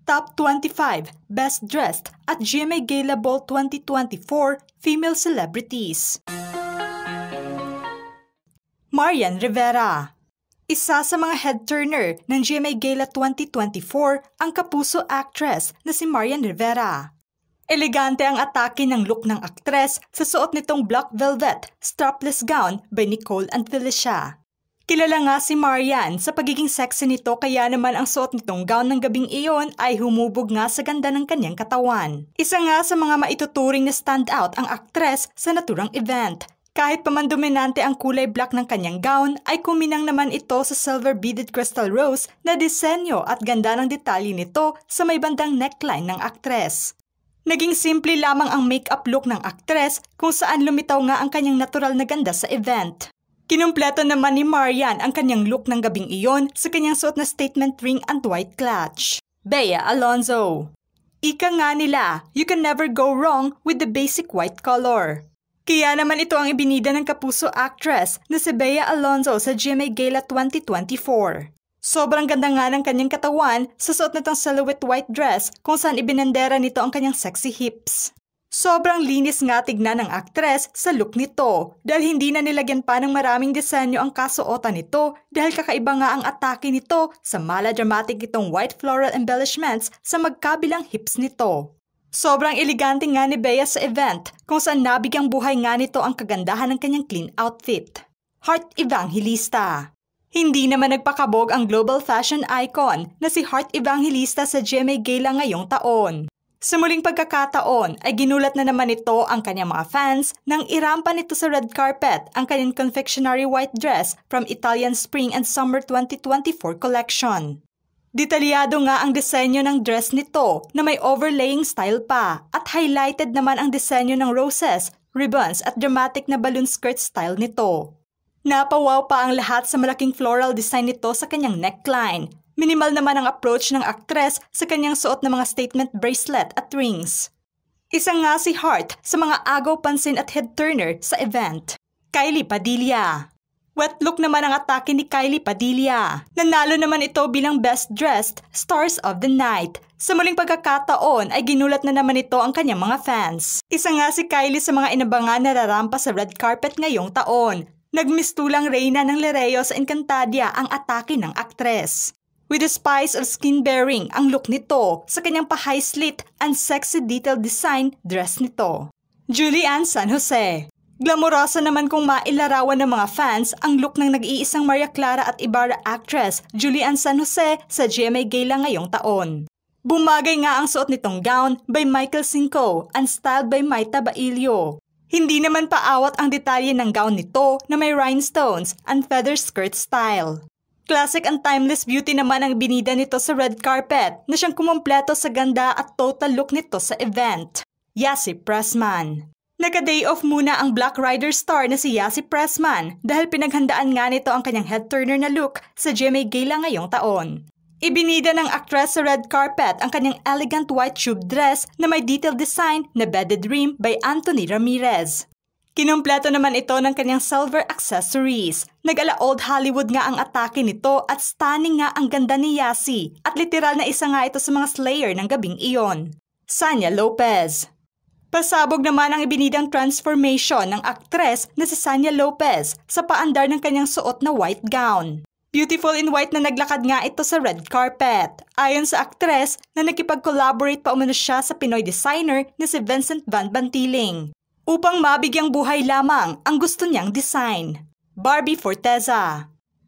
Top 25 Best Dressed at GMA Gala Ball 2024 Female Celebrities. Marian Rivera. Isa sa mga head-turner ng GMA Gala 2024 ang kapuso actress na si Marian Rivera. Elegante ang atake ng look ng aktres sa suot nitong black velvet strapless gown by Nicole and Felicia. Kilala nga si Marian sa pagiging sexy nito, kaya naman ang suot nitong gown ng gabing iyon ay humubog nga sa ganda ng kanyang katawan. Isa nga sa mga maituturing na standout ang aktres sa naturang event. Kahit pa man dominante ang kulay black ng kanyang gown, ay kuminang naman ito sa silver beaded crystal rose na disenyo at ganda ng detalye nito sa may bandang neckline ng aktres. Naging simple lamang ang makeup look ng aktres kung saan lumitaw nga ang kanyang natural na ganda sa event. Kinumpleto naman ni Marian ang kanyang look ng gabing iyon sa kanyang suot na statement ring and white clutch. Bea Alonzo. Ika nga nila, you can never go wrong with the basic white color. Kaya naman ito ang ibinida ng kapuso actress na si Bea Alonzo sa GMA Gala 2024. Sobrang ganda nga ng kanyang katawan sa suot nitong silhouette white dress kung saan ibinandera nito ang kanyang sexy hips. Sobrang linis nga tignan ng aktres sa look nito dahil hindi na nilagyan pa ng maraming disenyo ang kasuotan nito dahil kakaiba nga ang atake nito sa melodramatic itong white floral embellishments sa magkabilang hips nito. Sobrang elegante nga ni Bea sa event kung saan nabigyang buhay nga nito ang kagandahan ng kanyang clean outfit. Heart Evangelista. Hindi naman nagpakabog ang global fashion icon na si Heart Evangelista sa GMA Gala ngayong taon. Sa muling pagkakataon ay ginulat na naman ito ang kanyang mga fans nang irampa nito sa red carpet ang kanyang confectionery white dress from Italian Spring and Summer 2024 collection. Detalyado nga ang disenyo ng dress nito na may overlaying style pa at highlighted naman ang disenyo ng roses, ribbons at dramatic na balloon skirt style nito. Napawaw pa ang lahat sa malaking floral design nito sa kanyang neckline. Minimal naman ang approach ng aktres sa kanyang suot na mga statement bracelet at rings. Isa nga si Heart sa mga agaw pansin at head-turner sa event. Kylie Padilla. Wet look naman ang atake ni Kylie Padilla. Nanalo naman ito bilang Best Dressed Stars of the Night. Sa muling pagkakataon ay ginulat na naman ito ang kanyang mga fans. Isa nga si Kylie sa mga inabangan na rarampa sa red carpet ngayong taon. Nagmistulang Reyna ng Lereo sa Encantadia ang atake ng aktres. With a spice of skin-bearing ang look nito sa kanyang pa-high slit and sexy detailed design dress nito. Julian San Jose. Glamorosa naman kung mailarawan ng mga fans ang look ng nag-iisang Maria Clara at Ibarra actress Julian San Jose sa GMA Gala ngayong taon. Bumagay nga ang suot nitong gown by Michael Cinco and styled by Maita Bailio. Hindi naman paawat ang detalye ng gown nito na may rhinestones and feather skirt style. Classic and timeless beauty naman ang binida nito sa red carpet na siyang kumumpleto sa ganda at total look nito sa event. Yasi Pressman. Naka-day off muna ang Black Rider star na si Yasi Pressman dahil pinaghandaan nga nito ang kanyang head-turner na look sa GMA Gala ngayong taon. Ibinida ng actress sa red carpet ang kanyang elegant white tube dress na may detailed design na beaded rim by Anthony Ramirez. Kinumpleto naman ito ng kanyang silver accessories. Nag-ala Old Hollywood nga ang atake nito at stunning nga ang ganda ni Yasi at literal na isa nga ito sa mga slayer ng gabing iyon. Sanya Lopez. Pasabog naman ang ibinidang transformation ng aktres na si Sanya Lopez sa paandar ng kanyang suot na white gown. Beautiful in white na naglakad nga ito sa red carpet. Ayon sa aktres na nakipag-collaborate pa umano siya sa Pinoy designer na si Vincent Van Bantiling upang mabigyang buhay lamang ang gusto niyang design. Barbie Forteza.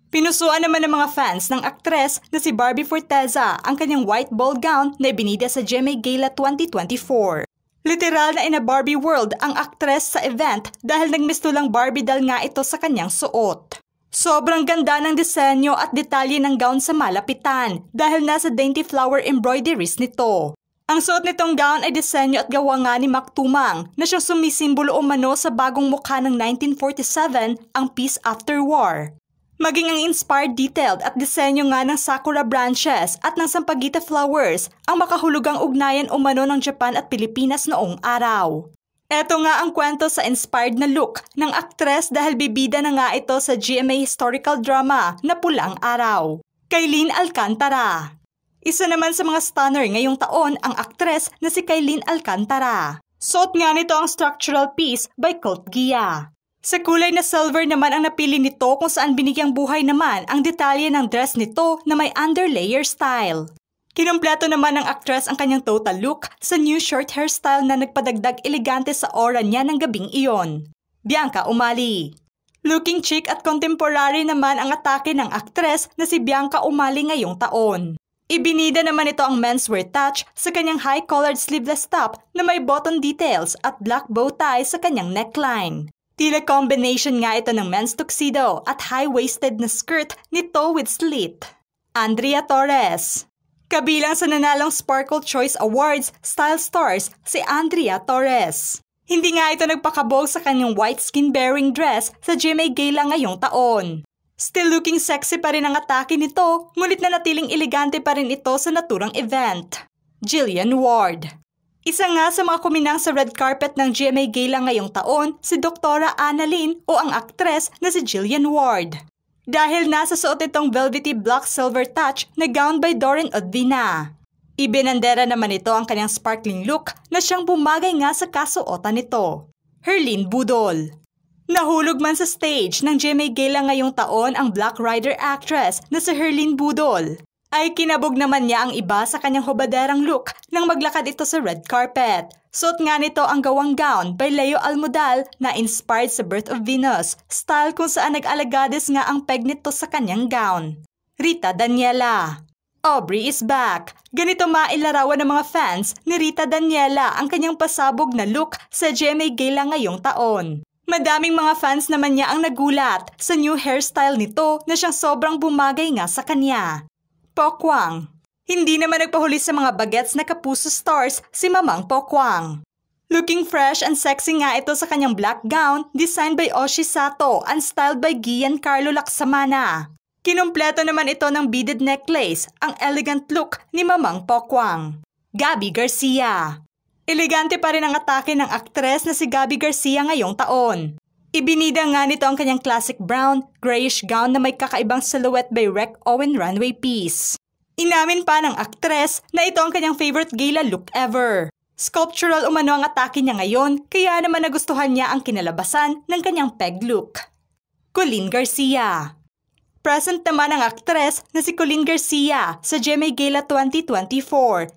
Pinusuan naman ng mga fans ng aktres na si Barbie Forteza ang kanyang white ball gown na ibinida sa GMA Gala 2024. Literal na in a Barbie world ang aktres sa event dahil nagmistulang Barbie doll nga ito sa kanyang suot. Sobrang ganda ng disenyo at detalye ng gown sa malapitan dahil nasa dainty flower embroideries nito. Ang suot nitong gown ay disenyo at gawa nga ni Mac Tumang na siyang sumisimbolo umano sa bagong mukha ng 1947, ang Peace After War. Maging ang inspired detailed at disenyo nga ng sakura branches at ng sampagita flowers ang makahulugang ugnayan umano ng Japan at Pilipinas noong araw. Eto nga ang kwento sa inspired na look ng aktres dahil bibida na nga ito sa GMA historical drama na Pulang Araw. Kaylin Alcantara. Isa naman sa mga stunner ngayong taon ang aktres na si Kailin Alcantara. Suot nga nito ang structural piece by Cult Gia. Sa kulay na silver naman ang napili nito kung saan binigyang buhay naman ang detalye ng dress nito na may underlayer style. Kinumpleto naman ng aktres ang kanyang total look sa new short hairstyle na nagpadagdag elegante sa aura niya ng gabing iyon. Bianca Umali. Looking chic at contemporary naman ang atake ng aktres na si Bianca Umali ngayong taon. Ibinida naman ito ang menswear touch sa kanyang high-collared sleeveless top na may button details at black bow tie sa kanyang neckline. Tila combination nga ito ng men's tuxedo at high-waisted na skirt nito with slit. Andrea Torres. Kabilang sa nanalong Sparkle Choice Awards Style Stars si Andrea Torres. Hindi nga ito nagpakabog sa kanyang white skin-bearing dress sa GMA Gala ngayong taon. Still looking sexy pa rin ang atake nito, ngunit nanatiling elegante pa rin ito sa naturang event. Jillian Ward. Isa nga sa mga kuminang sa red carpet ng GMA Gala ngayong taon, si Dr. Annalyn o ang aktres na si Jillian Ward. Dahil nasa suot itong velvety black silver touch na gown by Doreen Odvina. Ibinandera naman ito ang kanyang sparkling look na siyang bumagay nga sa kasuotan nito. Herlyn Budol. Nahulog man sa stage ng GMA Gala ngayong taon ang Black Rider actress na si Herlyn Budol. Ay kinabog naman niya ang iba sa kanyang hubaderang look nang maglakad ito sa red carpet. Suot nga nito ang gawang gown by Leo Almodal na inspired sa Birth of Venus, style kung saan nag-alagades nga ang peg nito sa kanyang gown. Rita Daniela. Aubrey is back. Ganito mailarawan ng mga fans ni Rita Daniela ang kanyang pasabog na look sa GMA Gala ngayong taon. Madaming mga fans naman niya ang nagulat sa new hairstyle nito na siyang sobrang bumagay nga sa kanya. Pokwang. Hindi naman nagpahuli sa mga bagets na kapuso stars si Mamang Pokwang. Looking fresh and sexy nga ito sa kanyang black gown designed by Oshi Sato and styled by Giancarlo Laksamana. Kinumpleto naman ito ng beaded necklace, ang elegant look ni Mamang Pokwang. Gabby Garcia. Elegante pa rin ang atake ng aktres na si Gabby Garcia ngayong taon. Ibinida nga nito ang kanyang classic brown, grayish gown na may kakaibang silhouette by Rec Owen runway piece. Inamin pa ng aktres na ito ang kanyang favorite gala look ever. Sculptural umano ang atake niya ngayon, kaya naman nagustuhan niya ang kinalabasan ng kanyang peg look. Colleen Garcia. Present naman ang aktres na si Colleen Garcia sa GMA Gala 2024.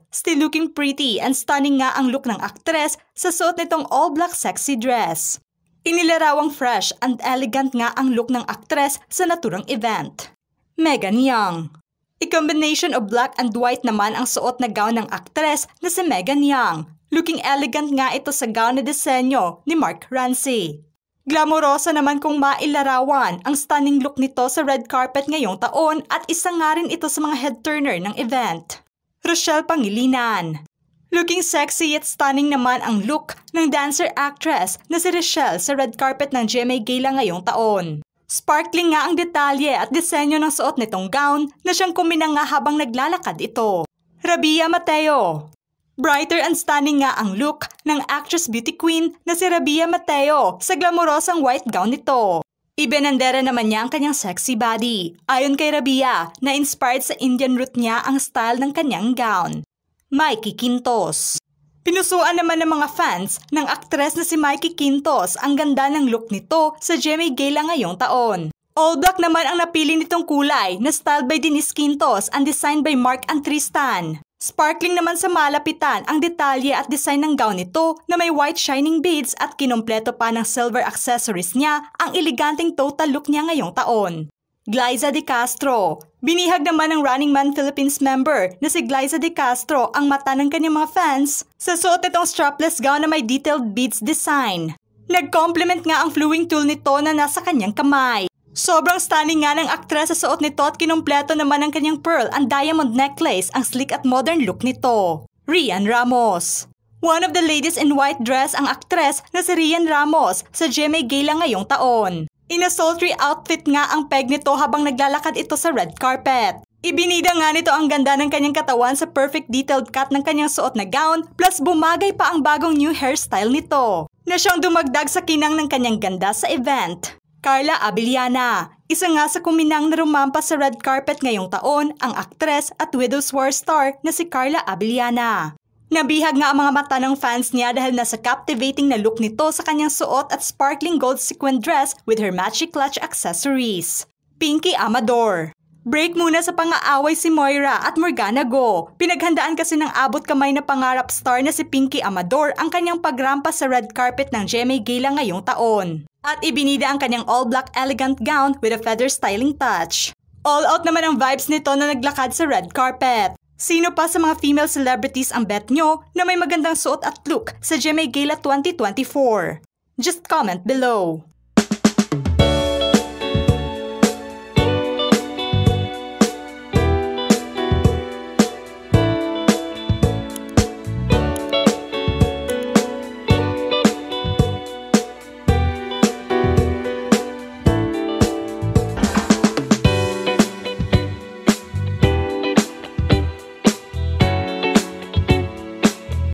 Still looking pretty and stunning nga ang look ng aktres sa suot nitong all-black sexy dress. Inilarawang fresh and elegant nga ang look ng aktres sa naturang event. Megan Young. A combination of black and white naman ang suot na gown ng aktres na si Megan Young. Looking elegant nga ito sa gown na disenyo ni Mark Rancy. Glamorosa naman kung mailarawan ang stunning look nito sa red carpet ngayong taon at isa nga rin ito sa mga head-turner ng event. Rochelle Pangilinan. Looking sexy yet stunning naman ang look ng dancer-actress na si Rochelle sa red carpet ng GMA Gala ngayong taon. Sparkling nga ang detalye at disenyo ng suot nitong gown na siyang kuminang nga habang naglalakad ito. Rabia Mateo. Brighter and stunning nga ang look ng actress beauty queen na si Rabia Mateo sa glamorosang white gown nito. Ibinandera naman niya ang kanyang sexy body. Ayon kay Rabia, na inspired sa Indian root niya ang style ng kanyang gown. Mikey Quintos. Pinusuan naman ng mga fans ng aktres na si Mikey Quintos ang ganda ng look nito sa GMA Gala ngayong taon. All black naman ang napili nitong kulay na styled by Denise Quintos and designed by Mark and Tristan. Sparkling naman sa malapitan ang detalye at design ng gown nito na may white shining beads at kinompleto pa ng silver accessories niya ang eleganteng total look niya ngayong taon. Glyza De Castro. Binihag naman ng Running Man Philippines member na si Glyza De Castro ang mata ng kanyang mga fans sa suot itong strapless gown na may detailed beads design. Nag-compliment nga ang flowing tool nito na nasa kanyang kamay. Sobrang stunning nga ng aktres sa suot nito at kinumpleto naman ng kanyang pearl and diamond necklace ang sleek at modern look nito. Rian Ramos. One of the ladies in white dress ang aktres na si Rian Ramos sa GMA Gala ngayong taon. In a sultry outfit nga ang peg nito habang naglalakad ito sa red carpet. Ibinida nga nito ang ganda ng kanyang katawan sa perfect detailed cut ng kanyang suot na gown plus bumagay pa ang bagong new hairstyle nito na siyang dumagdag sa kinang ng kanyang ganda sa event. Carla Abiliana. Isa nga sa kuminang na rumampa sa red carpet ngayong taon ang aktres at Widow's War star na si Carla Abiliana. Nabihag nga ang mga mata ng fans niya dahil nasa captivating na look nito sa kanyang suot at sparkling gold sequin dress with her matchy clutch accessories. Pinky Amador. Break muna sa pang-aaway si Moira at Morgana Go. Pinaghandaan kasi ng abot kamay na pangarap star na si Pinky Amador ang kanyang pagrampa sa red carpet ng GMA Gala ngayong taon. At ibinida ang kanyang all-black elegant gown with a feather styling touch. All out naman ang vibes nito na naglakad sa red carpet. Sino pa sa mga female celebrities ang bet nyo na may magandang suot at look sa GMA Gala 2024? Just comment below.